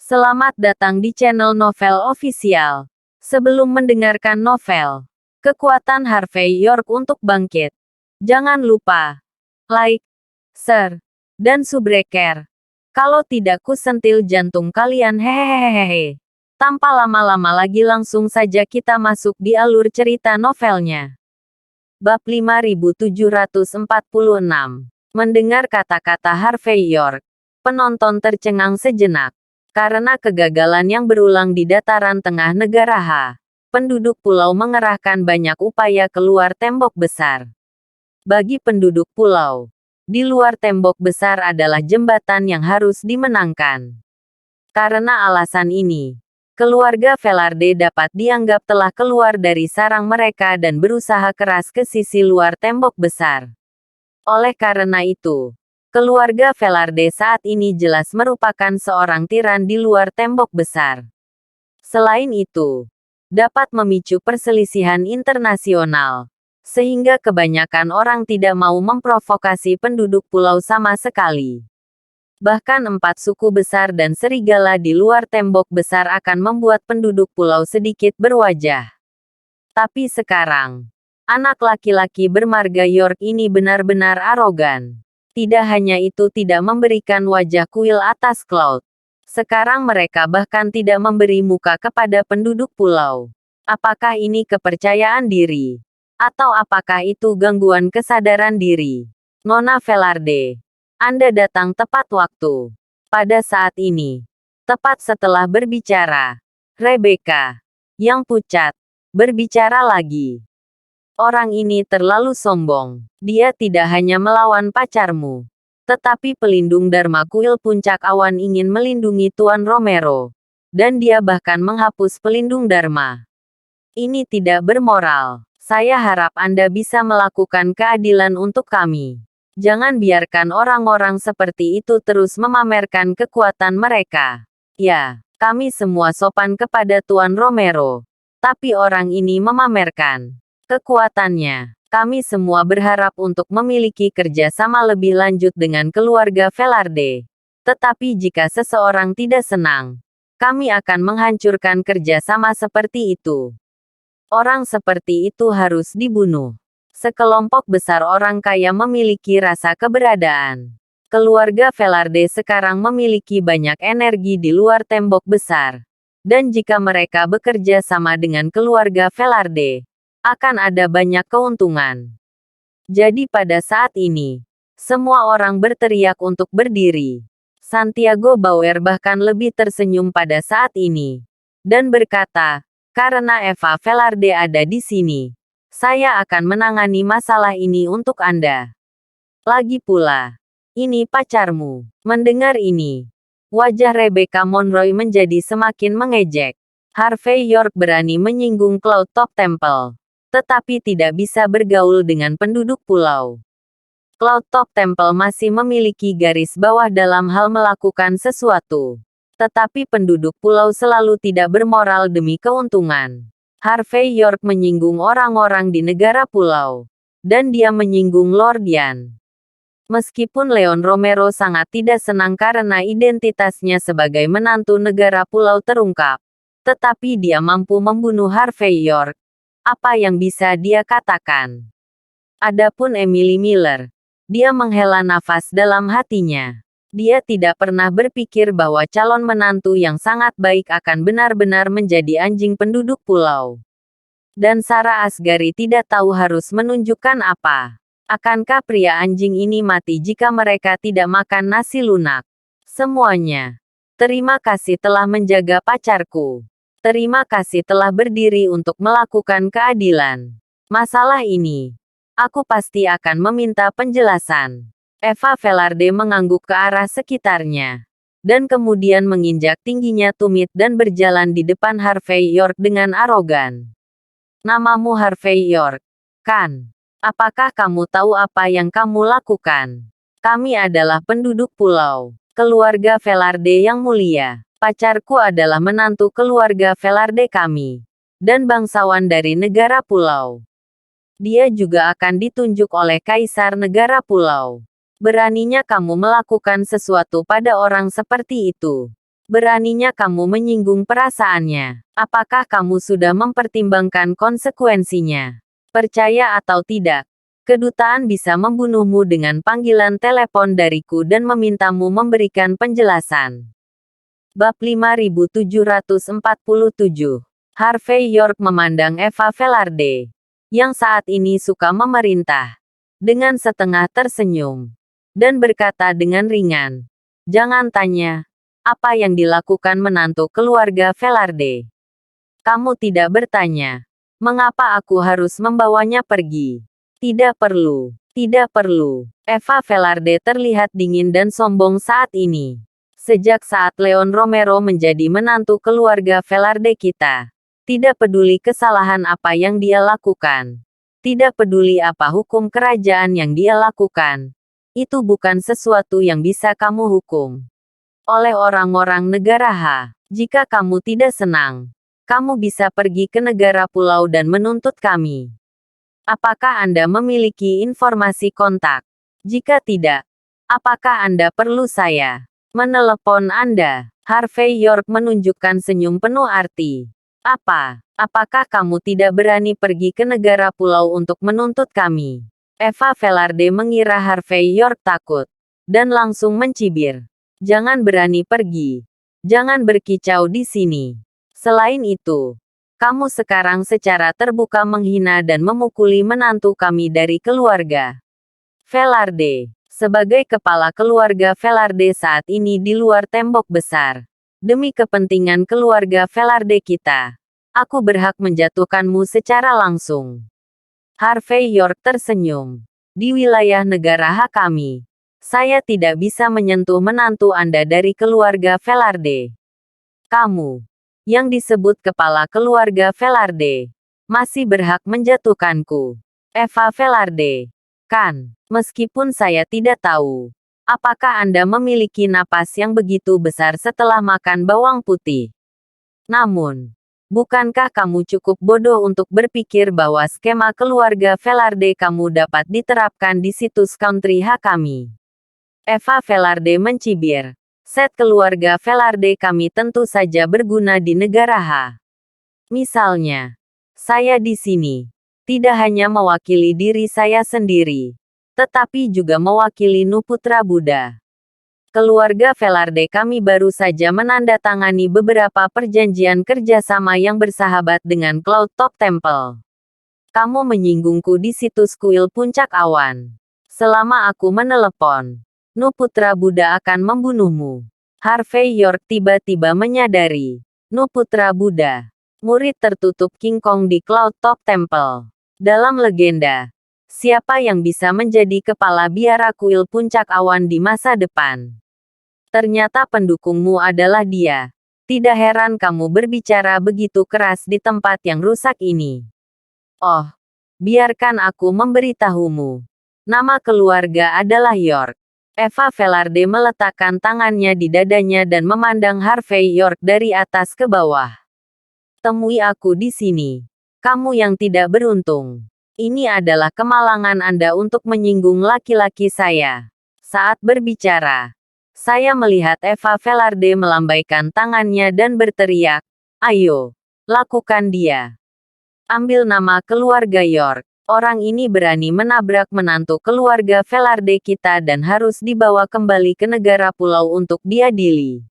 Selamat datang di channel Novel Official. Sebelum mendengarkan novel, kekuatan Harvey York untuk bangkit. Jangan lupa like, share, dan subscribe. Kalau tidak kusentil jantung kalian hehehehe. Tanpa lama-lama lagi langsung saja kita masuk di alur cerita novelnya. Bab 5746. Mendengar kata-kata Harvey York, penonton tercengang sejenak. Karena kegagalan yang berulang di dataran tengah negara H, penduduk pulau mengerahkan banyak upaya keluar tembok besar. Bagi penduduk pulau, di luar tembok besar adalah jembatan yang harus dimenangkan. Karena alasan ini, keluarga Velarde dapat dianggap telah keluar dari sarang mereka dan berusaha keras ke sisi luar tembok besar. Oleh karena itu, keluarga Velarde saat ini jelas merupakan seorang tiran di luar tembok besar. Selain itu, dapat memicu perselisihan internasional, sehingga kebanyakan orang tidak mau memprovokasi penduduk pulau sama sekali. Bahkan 4 suku besar dan serigala di luar tembok besar akan membuat penduduk pulau sedikit berwajah. Tapi sekarang, anak laki-laki bermarga York ini benar-benar arogan. Tidak hanya itu tidak memberikan wajah kuil atas Cloud. Sekarang mereka bahkan tidak memberi muka kepada penduduk pulau. Apakah ini kepercayaan diri? Atau apakah itu gangguan kesadaran diri? Nona Velarde, Anda datang tepat waktu. Pada saat ini, tepat setelah berbicara, Rebecca, yang pucat, berbicara lagi. Orang ini terlalu sombong. Dia tidak hanya melawan pacarmu, tetapi pelindung Dharma Kuil Puncak Awan ingin melindungi Tuan Romero. Dan dia bahkan menghapus pelindung Dharma. Ini tidak bermoral. Saya harap Anda bisa melakukan keadilan untuk kami. Jangan biarkan orang-orang seperti itu terus memamerkan kekuatan mereka. Ya, kami semua sopan kepada Tuan Romero. Tapi orang ini memamerkan kekuatannya. Kami semua berharap untuk memiliki kerjasama lebih lanjut dengan keluarga Velarde. Tetapi jika seseorang tidak senang, kami akan menghancurkan kerjasama seperti itu. Orang seperti itu harus dibunuh. Sekelompok besar orang kaya memiliki rasa keberadaan. Keluarga Velarde sekarang memiliki banyak energi di luar tembok besar. Dan jika mereka bekerja sama dengan keluarga Velarde, akan ada banyak keuntungan. Jadi pada saat ini, semua orang berteriak untuk berdiri. Santiago Bauer bahkan lebih tersenyum pada saat ini. Dan berkata, karena Eva Velarde ada di sini, saya akan menangani masalah ini untuk Anda. Lagi pula, ini pacarmu. Mendengar ini, wajah Rebecca Monroe menjadi semakin mengejek. Harvey York berani menyinggung Cloud Top Temple, tetapi tidak bisa bergaul dengan penduduk pulau. Cloud Top Temple masih memiliki garis bawah dalam hal melakukan sesuatu. Tetapi penduduk pulau selalu tidak bermoral demi keuntungan. Harvey York menyinggung orang-orang di negara pulau. Dan dia menyinggung Lord Yan. Meskipun Leon Romero sangat tidak senang karena identitasnya sebagai menantu negara pulau terungkap. Tetapi dia mampu membunuh Harvey York. Apa yang bisa dia katakan? Adapun Emily Miller, dia menghela nafas dalam hatinya. Dia tidak pernah berpikir bahwa calon menantu yang sangat baik akan benar-benar menjadi anjing penduduk pulau. Dan Sarah Asghari tidak tahu harus menunjukkan apa. Akankah pria anjing ini mati jika mereka tidak makan nasi lunak? Semuanya. Terima kasih telah menjaga pacarku. Terima kasih telah berdiri untuk melakukan keadilan. Masalah ini, aku pasti akan meminta penjelasan. Eva Velarde mengangguk ke arah sekitarnya. Dan kemudian menginjak tingginya tumit dan berjalan di depan Harvey York dengan arogan. Namamu Harvey York, kan? Apakah kamu tahu apa yang kamu lakukan? Kami adalah penduduk pulau, keluarga Velarde yang mulia. Pacarku adalah menantu keluarga Velarde kami. Dan bangsawan dari negara pulau. Dia juga akan ditunjuk oleh kaisar negara pulau. Beraninya kamu melakukan sesuatu pada orang seperti itu. Beraninya kamu menyinggung perasaannya. Apakah kamu sudah mempertimbangkan konsekuensinya? Percaya atau tidak, kedutaan bisa membunuhmu dengan panggilan telepon dariku dan memintamu memberikan penjelasan. Bab 5747. Harvey York memandang Eva Velarde, yang saat ini suka memerintah, dengan setengah tersenyum, dan berkata dengan ringan, "Jangan tanya, apa yang dilakukan menantu keluarga Velarde. Kamu tidak bertanya, mengapa aku harus membawanya pergi? Tidak perlu, tidak perlu." Eva Velarde terlihat dingin dan sombong saat ini. Sejak saat Leon Romero menjadi menantu keluarga Velarde kita, tidak peduli kesalahan apa yang dia lakukan, tidak peduli apa hukum kerajaan yang dia lakukan, itu bukan sesuatu yang bisa kamu hukum oleh orang-orang negara H. Jika kamu tidak senang, kamu bisa pergi ke negara pulau dan menuntut kami. Apakah Anda memiliki informasi kontak? Jika tidak, apakah Anda perlu saya menelepon Anda? Harvey York menunjukkan senyum penuh arti. Apakah kamu tidak berani pergi ke negara pulau untuk menuntut kami? Eva Velarde mengira Harvey York takut, dan langsung mencibir. Jangan berani pergi. Jangan berkicau di sini. Selain itu, kamu sekarang secara terbuka menghina dan memukuli menantu kami dari keluarga Velarde. Sebagai kepala keluarga Velarde saat ini di luar tembok besar, demi kepentingan keluarga Velarde kita, aku berhak menjatuhkanmu secara langsung. Harvey York tersenyum. Di wilayah negara hak kami, saya tidak bisa menyentuh menantu Anda dari keluarga Velarde. Kamu, yang disebut kepala keluarga Velarde, masih berhak menjatuhkanku. Eva Velarde. Kan, meskipun saya tidak tahu, apakah Anda memiliki napas yang begitu besar setelah makan bawang putih. Namun, bukankah kamu cukup bodoh untuk berpikir bahwa skema keluarga Velarde kamu dapat diterapkan di situs country H kami? Eva Velarde mencibir. Set keluarga Velarde kami tentu saja berguna di negara H. Misalnya, saya di sini tidak hanya mewakili diri saya sendiri, tetapi juga mewakili Nuputra Buddha. Keluarga Velarde kami baru saja menandatangani beberapa perjanjian kerjasama yang bersahabat dengan Cloud Top Temple. Kamu menyinggungku di situs kuil Puncak Awan. Selama aku menelepon, Nuputra Buddha akan membunuhmu. Harvey York tiba-tiba menyadari, Nuputra Buddha, murid tertutup King Kong di Cloud Top Temple. Dalam legenda, siapa yang bisa menjadi kepala biara kuil Puncak Awan di masa depan? Ternyata pendukungmu adalah dia. Tidak heran kamu berbicara begitu keras di tempat yang rusak ini. Oh, biarkan aku memberitahumu. Nama keluarga adalah York. Eva Velarde meletakkan tangannya di dadanya dan memandang Harvey York dari atas ke bawah. Temui aku di sini. Kamu yang tidak beruntung. Ini adalah kemalangan Anda untuk menyinggung laki-laki saya. Saat berbicara, saya melihat Eva Velarde melambaikan tangannya dan berteriak, "Ayo, lakukan dia. Ambil nama keluarga York. Orang ini berani menabrak menantu keluarga Velarde kita dan harus dibawa kembali ke negara pulau untuk diadili."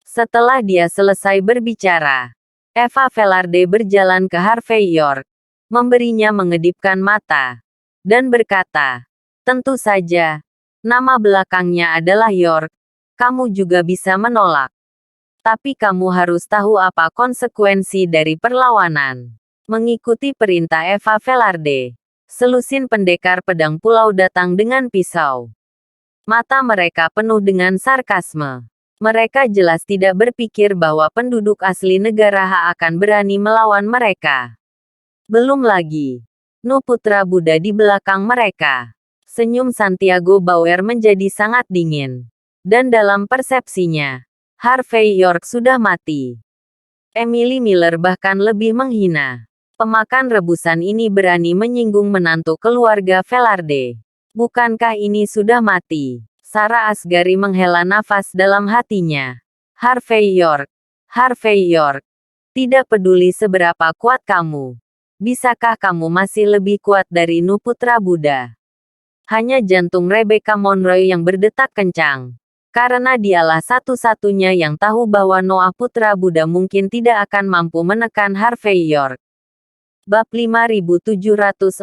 Setelah dia selesai berbicara, Eva Velarde berjalan ke Harvey York, memberinya mengedipkan mata, dan berkata, "Tentu saja, nama belakangnya adalah York. Kamu juga bisa menolak. Tapi kamu harus tahu apa konsekuensi dari perlawanan." Mengikuti perintah Eva Velarde, selusin pendekar pedang pulau datang dengan pisau. Mata mereka penuh dengan sarkasme. Mereka jelas tidak berpikir bahwa penduduk asli negara H akan berani melawan mereka. Belum lagi, Nuputra Buddha di belakang mereka. Senyum Santiago Bauer menjadi sangat dingin. Dan dalam persepsinya, Harvey York sudah mati. Emily Miller bahkan lebih menghina. Pemakan rebusan ini berani menyinggung menantu keluarga Velarde. Bukankah ini sudah mati? Sarah Asghari menghela nafas dalam hatinya. Harvey York. Harvey York. Tidak peduli seberapa kuat kamu. Bisakah kamu masih lebih kuat dari Nu Putra Buddha? Hanya jantung Rebecca Monroe yang berdetak kencang. Karena dialah satu-satunya yang tahu bahwa Noah Putra Buddha mungkin tidak akan mampu menekan Harvey York. Bab 5748.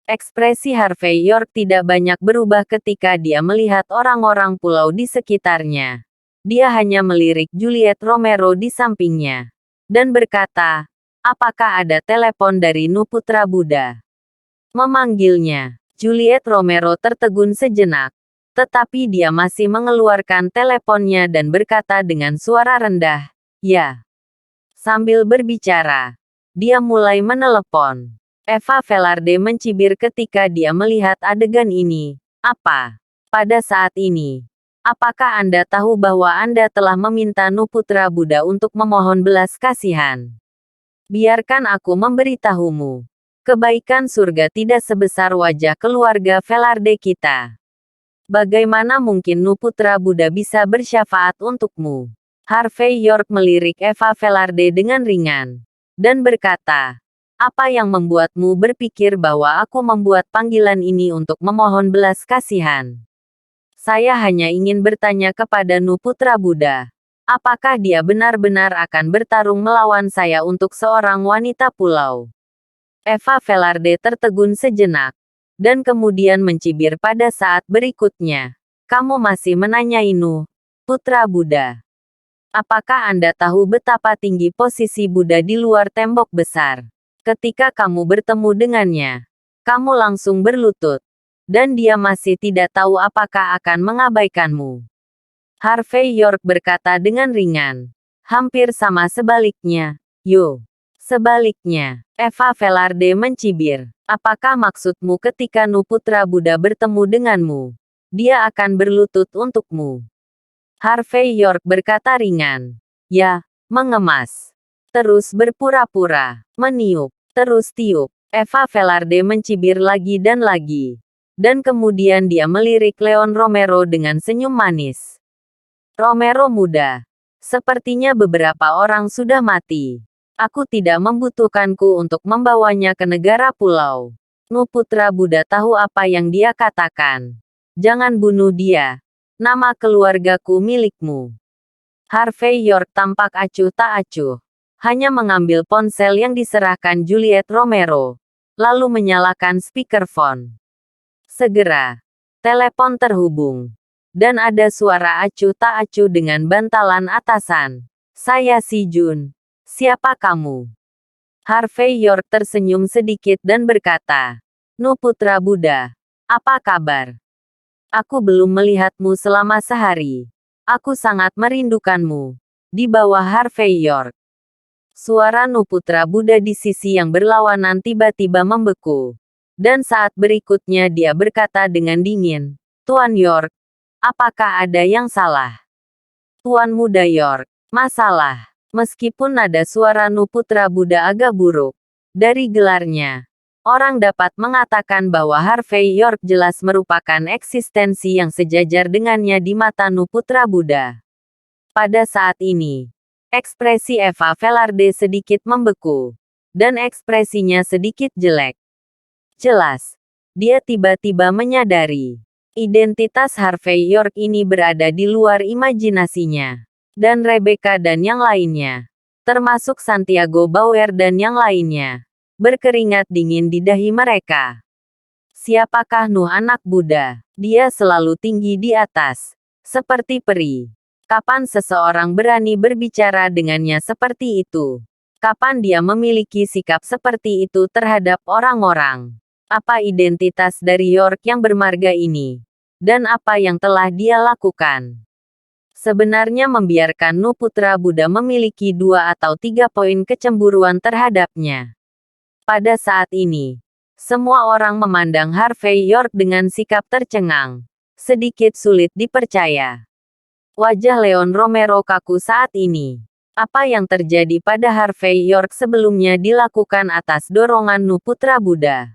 Ekspresi Harvey York tidak banyak berubah ketika dia melihat orang-orang pulau di sekitarnya. Dia hanya melirik Juliet Romero di sampingnya. Dan berkata, apakah ada telepon dari Nu Putra Buddha? Memanggilnya. Juliet Romero tertegun sejenak. Tetapi dia masih mengeluarkan teleponnya dan berkata dengan suara rendah, ya. Sambil berbicara, dia mulai menelepon. Eva Velarde mencibir ketika dia melihat adegan ini. Apa? Pada saat ini, apakah Anda tahu bahwa Anda telah meminta Nu Putra Buddha untuk memohon belas kasihan? Biarkan aku memberitahumu. Kebaikan surga tidak sebesar wajah keluarga Velarde kita. Bagaimana mungkin Nu Putra Buddha bisa bersyafaat untukmu? Harvey York melirik Eva Velarde dengan ringan. Dan berkata, apa yang membuatmu berpikir bahwa aku membuat panggilan ini untuk memohon belas kasihan? Saya hanya ingin bertanya kepada Nu Putra Buddha. Apakah dia benar-benar akan bertarung melawan saya untuk seorang wanita pulau? Eva Velarde tertegun sejenak. Dan kemudian mencibir pada saat berikutnya. Kamu masih menanyai Nu Putra Buddha. Apakah Anda tahu betapa tinggi posisi Buddha di luar tembok besar? Ketika kamu bertemu dengannya, kamu langsung berlutut. Dan dia masih tidak tahu apakah akan mengabaikanmu. Harvey York berkata dengan ringan. Hampir sama sebaliknya. Yo. Sebaliknya, Eva Velarde mencibir. Apakah maksudmu ketika Nu Putra Buddha bertemu denganmu? Dia akan berlutut untukmu. Harvey York berkata ringan. Ya, mengemas. Terus berpura-pura. Meniup. Terus tiup. Eva Velarde mencibir lagi dan lagi. Dan kemudian dia melirik Leon Romero dengan senyum manis. Romero muda. Sepertinya beberapa orang sudah mati. Aku tidak membutuhkanku untuk membawanya ke negara pulau. Nu Putra Buddha tahu apa yang dia katakan. Jangan bunuh dia. Nama keluargaku milikmu. Harvey York tampak acuh tak acuh. Hanya mengambil ponsel yang diserahkan Juliet Romero. Lalu menyalakan speakerphone. Segera, telepon terhubung. Dan ada suara acuh tak acuh dengan bantalan atasan. Saya si Jun. Siapa kamu? Harvey York tersenyum sedikit dan berkata, Nu Putra Buddha. Apa kabar? Aku belum melihatmu selama sehari. Aku sangat merindukanmu. Di bawah Harvey York. Suara Nu Putra Buddha di sisi yang berlawanan tiba-tiba membeku. Dan saat berikutnya dia berkata dengan dingin, Tuan York, apakah ada yang salah? Tuan Muda York, masalah. Meskipun nada suara Nu Putra Buddha agak buruk. Dari gelarnya, orang dapat mengatakan bahwa Harvey York jelas merupakan eksistensi yang sejajar dengannya di mata Nu Putra Buddha. Pada saat ini, ekspresi Eva Velarde sedikit membeku. Dan ekspresinya sedikit jelek. Jelas, dia tiba-tiba menyadari. Identitas Harvey York ini berada di luar imajinasinya. Dan Rebecca dan yang lainnya. Termasuk Santiago Bauer dan yang lainnya. Berkeringat dingin di dahi mereka. Siapakah Nu anak Buddha? Dia selalu tinggi di atas. Seperti peri. Kapan seseorang berani berbicara dengannya seperti itu? Kapan dia memiliki sikap seperti itu terhadap orang-orang? Apa identitas dari York yang bermarga ini? Dan apa yang telah dia lakukan? Sebenarnya membiarkan Nu Putra Buddha memiliki 2 atau 3 poin kecemburuan terhadapnya. Pada saat ini, semua orang memandang Harvey York dengan sikap tercengang. Sedikit sulit dipercaya. Wajah Leon Romero kaku saat ini. Apa yang terjadi pada Harvey York sebelumnya dilakukan atas dorongan Nu Putra Buddha.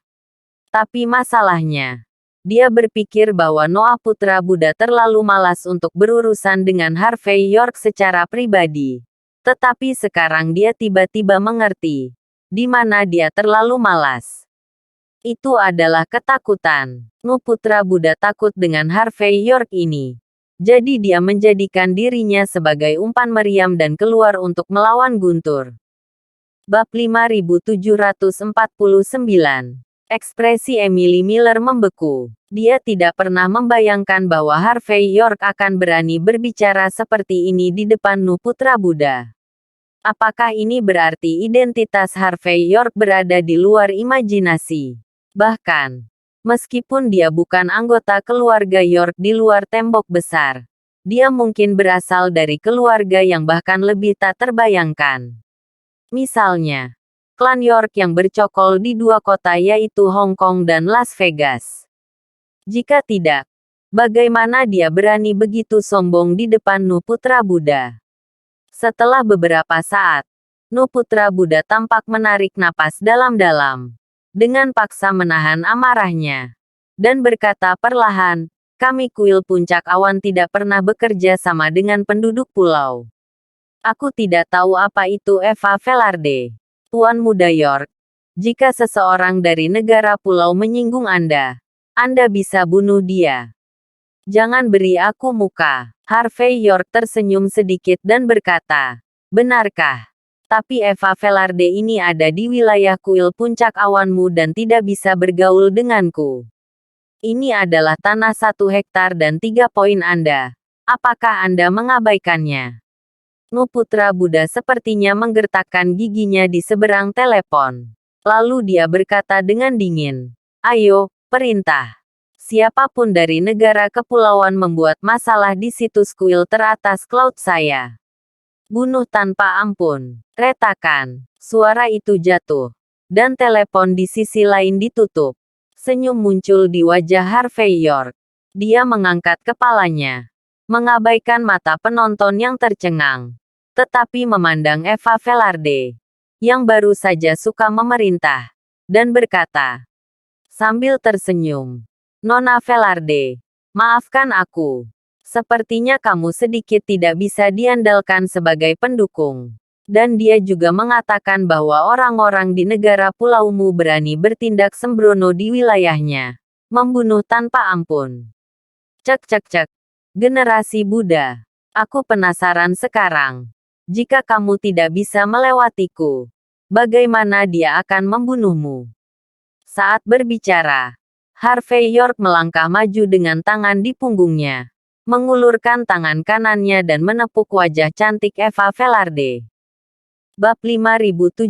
Tapi masalahnya, Dia berpikir bahwa Noah putra Buddha terlalu malas untuk berurusan dengan Harvey York secara pribadi. Tetapi sekarang dia tiba-tiba mengerti, di mana dia terlalu malas. Itu adalah ketakutan. Nu putra Buddha takut dengan Harvey York ini. Jadi dia menjadikan dirinya sebagai umpan meriam dan keluar untuk melawan Guntur. Bab 5749. Ekspresi Emily Miller membeku. Dia tidak pernah membayangkan bahwa Harvey York akan berani berbicara seperti ini di depan Nu putra Buddha. Apakah ini berarti identitas Harvey York berada di luar imajinasi? Bahkan, meskipun dia bukan anggota keluarga York di luar tembok besar, dia mungkin berasal dari keluarga yang bahkan lebih tak terbayangkan. Misalnya, klan York yang bercokol di dua kota yaitu Hong Kong dan Las Vegas. Jika tidak, bagaimana dia berani begitu sombong di depan Nu putra Buddha? Setelah beberapa saat, Nu putra Buddha tampak menarik napas dalam-dalam, dengan paksa menahan amarahnya, dan berkata perlahan, kami kuil puncak awan tidak pernah bekerja sama dengan penduduk pulau. Aku tidak tahu apa itu Eva Velarde. Tuan Muda York, jika seseorang dari negara pulau menyinggung Anda bisa bunuh dia. Jangan beri aku muka. Harvey York tersenyum sedikit dan berkata, benarkah? Tapi Eva Velarde ini ada di wilayah kuil puncak awanmu dan tidak bisa bergaul denganku. Ini adalah tanah 1 hektar dan 3 poin Anda. Apakah Anda mengabaikannya? Nu putra Buddha sepertinya menggertakkan giginya di seberang telepon. Lalu dia berkata dengan dingin, ayo, perintah. Siapapun dari negara kepulauan membuat masalah di situs kuil teratas cloud saya. Bunuh tanpa ampun. Retakan. Suara itu jatuh. Dan telepon di sisi lain ditutup. Senyum muncul di wajah Harvey York. Dia mengangkat kepalanya, mengabaikan mata penonton yang tercengang, tetapi memandang Eva Velarde, yang baru saja suka memerintah, dan berkata, sambil tersenyum, Nona Velarde, maafkan aku. Sepertinya kamu sedikit tidak bisa diandalkan sebagai pendukung. Dan dia juga mengatakan bahwa orang-orang di negara pulaumu berani bertindak sembrono di wilayahnya, membunuh tanpa ampun. Cek cek cek. Generasi Buddha. Aku penasaran sekarang. Jika kamu tidak bisa melewatiku, bagaimana dia akan membunuhmu? Saat berbicara, Harvey York melangkah maju dengan tangan di punggungnya, mengulurkan tangan kanannya dan menepuk wajah cantik Eva Velarde. Bab 5750.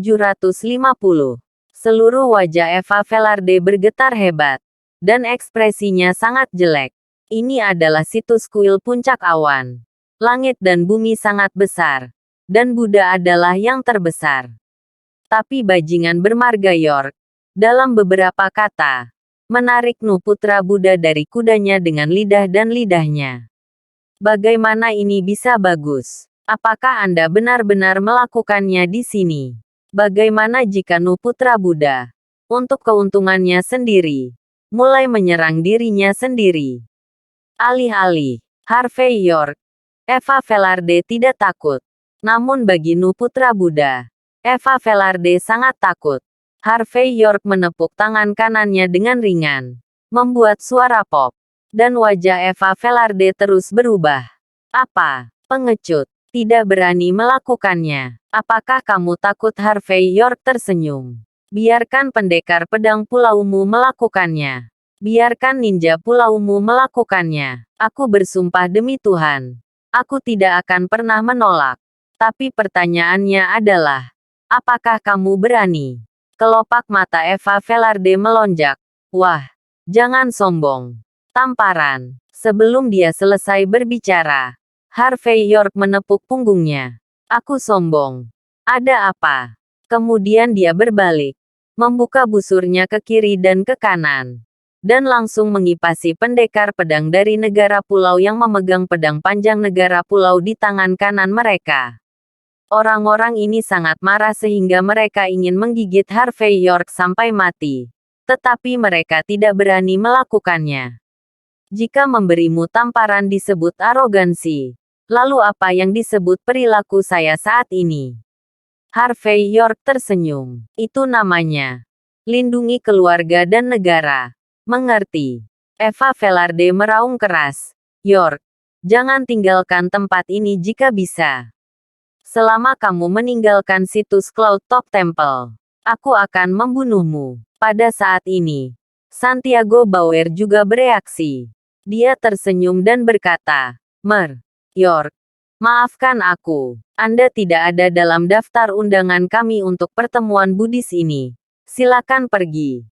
Seluruh wajah Eva Velarde bergetar hebat, dan ekspresinya sangat jelek. Ini adalah situs kuil puncak awan. Langit dan bumi sangat besar, dan Buddha adalah yang terbesar. Tapi bajingan bermarga York, dalam beberapa kata, menarik Nu putra Buddha dari kudanya dengan lidah dan lidahnya. Bagaimana ini bisa bagus? Apakah Anda benar-benar melakukannya di sini? Bagaimana jika Nu putra Buddha, untuk keuntungannya sendiri, mulai menyerang dirinya sendiri? Alih-alih, Harvey York, Eva Velarde tidak takut. Namun bagi Nu putra Buddha, Eva Velarde sangat takut. Harvey York menepuk tangan kanannya dengan ringan, membuat suara pop, dan wajah Eva Velarde terus berubah. Apa? Pengecut. Tidak berani melakukannya. Apakah kamu takut? Harvey York tersenyum. Biarkan pendekar pedang pulaumu melakukannya. Biarkan ninja pulaumu melakukannya. Aku bersumpah demi Tuhan. Aku tidak akan pernah menolak. Tapi pertanyaannya adalah, apakah kamu berani? Kelopak mata Eva Velarde melonjak. Wah, jangan sombong. Tamparan. Sebelum dia selesai berbicara, Harvey York menepuk punggungnya. Aku sombong. Ada apa? Kemudian dia berbalik, membuka busurnya ke kiri dan ke kanan, dan langsung mengipasi pendekar pedang dari negara pulau yang memegang pedang panjang negara pulau di tangan kanan mereka. Orang-orang ini sangat marah sehingga mereka ingin menggigit Harvey York sampai mati. tetapi mereka tidak berani melakukannya. Jika memberimu tamparan disebut arogansi, lalu apa yang disebut perilaku saya saat ini? Harvey York tersenyum. Itu namanya lindungi keluarga dan negara. Mengerti? Eva Velarde meraung keras. York, jangan tinggalkan tempat ini jika bisa. Selama kamu meninggalkan situs Cloud Top Temple, aku akan membunuhmu. Pada saat ini, Santiago Bauer juga bereaksi. Dia tersenyum dan berkata, York, maafkan aku. Anda tidak ada dalam daftar undangan kami untuk pertemuan Buddhis ini. Silakan pergi.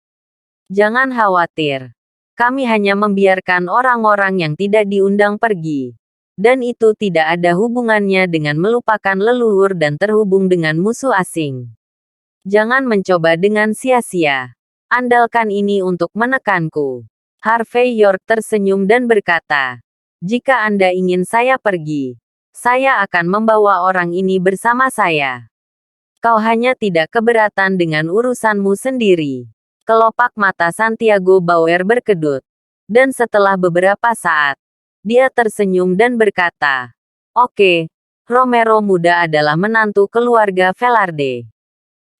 Jangan khawatir. Kami hanya membiarkan orang-orang yang tidak diundang pergi. Dan itu tidak ada hubungannya dengan melupakan leluhur dan terhubung dengan musuh asing. Jangan mencoba dengan sia-sia. Andalkan ini untuk menekanku. Harvey York tersenyum dan berkata, jika Anda ingin saya pergi, saya akan membawa orang ini bersama saya. Kau hanya tidak keberatan dengan urusanmu sendiri. Kelopak mata Santiago Bauer berkedut. Dan setelah beberapa saat, dia tersenyum dan berkata, oke, Romero muda adalah menantu keluarga Velarde.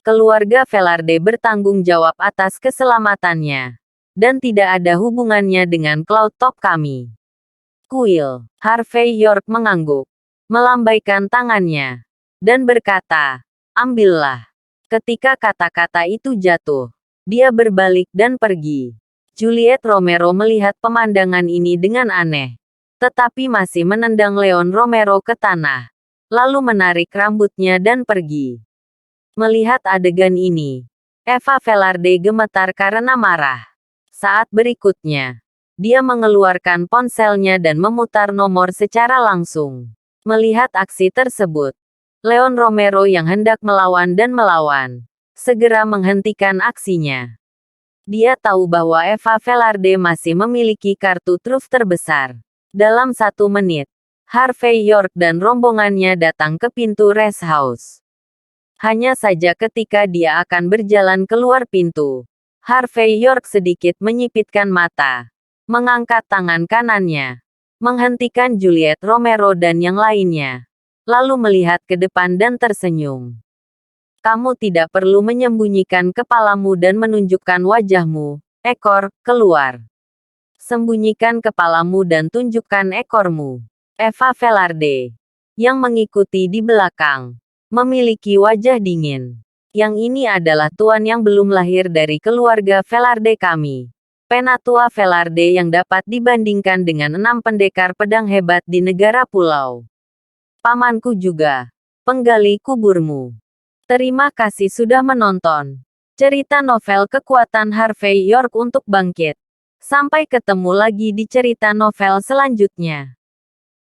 Keluarga Velarde bertanggung jawab atas keselamatannya. Dan tidak ada hubungannya dengan Cloud Top kami. Kuil. Harvey York mengangguk. Melambaikan tangannya. Dan berkata, ambillah. Ketika kata-kata itu jatuh, dia berbalik dan pergi. Juliet Romero melihat pemandangan ini dengan aneh. Tetapi masih menendang Leon Romero ke tanah. Lalu menarik rambutnya dan pergi. Melihat adegan ini, Eva Velarde gemetar karena marah. Saat berikutnya, dia mengeluarkan ponselnya dan memutar nomor secara langsung. Melihat aksi tersebut, Leon Romero yang hendak melawan dan melawan, segera menghentikan aksinya. Dia tahu bahwa Eva Velarde masih memiliki kartu truf terbesar. Dalam 1 menit, Harvey York dan rombongannya datang ke pintu rest house. Hanya saja ketika dia akan berjalan keluar pintu, Harvey York sedikit menyipitkan mata, mengangkat tangan kanannya, menghentikan Juliet Romero dan yang lainnya, lalu melihat ke depan dan tersenyum. Kamu tidak perlu menyembunyikan kepalamu dan menunjukkan wajahmu, ekor, keluar. Sembunyikan kepalamu dan tunjukkan ekormu. Eva Velarde, yang mengikuti di belakang, memiliki wajah dingin. Yang ini adalah tuan yang belum lahir dari keluarga Velarde kami. Penatua Velarde yang dapat dibandingkan dengan 6 pendekar pedang hebat di negara pulau. Pamanku juga. Penggali kuburmu. Terima kasih sudah menonton. Cerita novel Kekuatan Harvey York untuk Bangkit. Sampai ketemu lagi di cerita novel selanjutnya.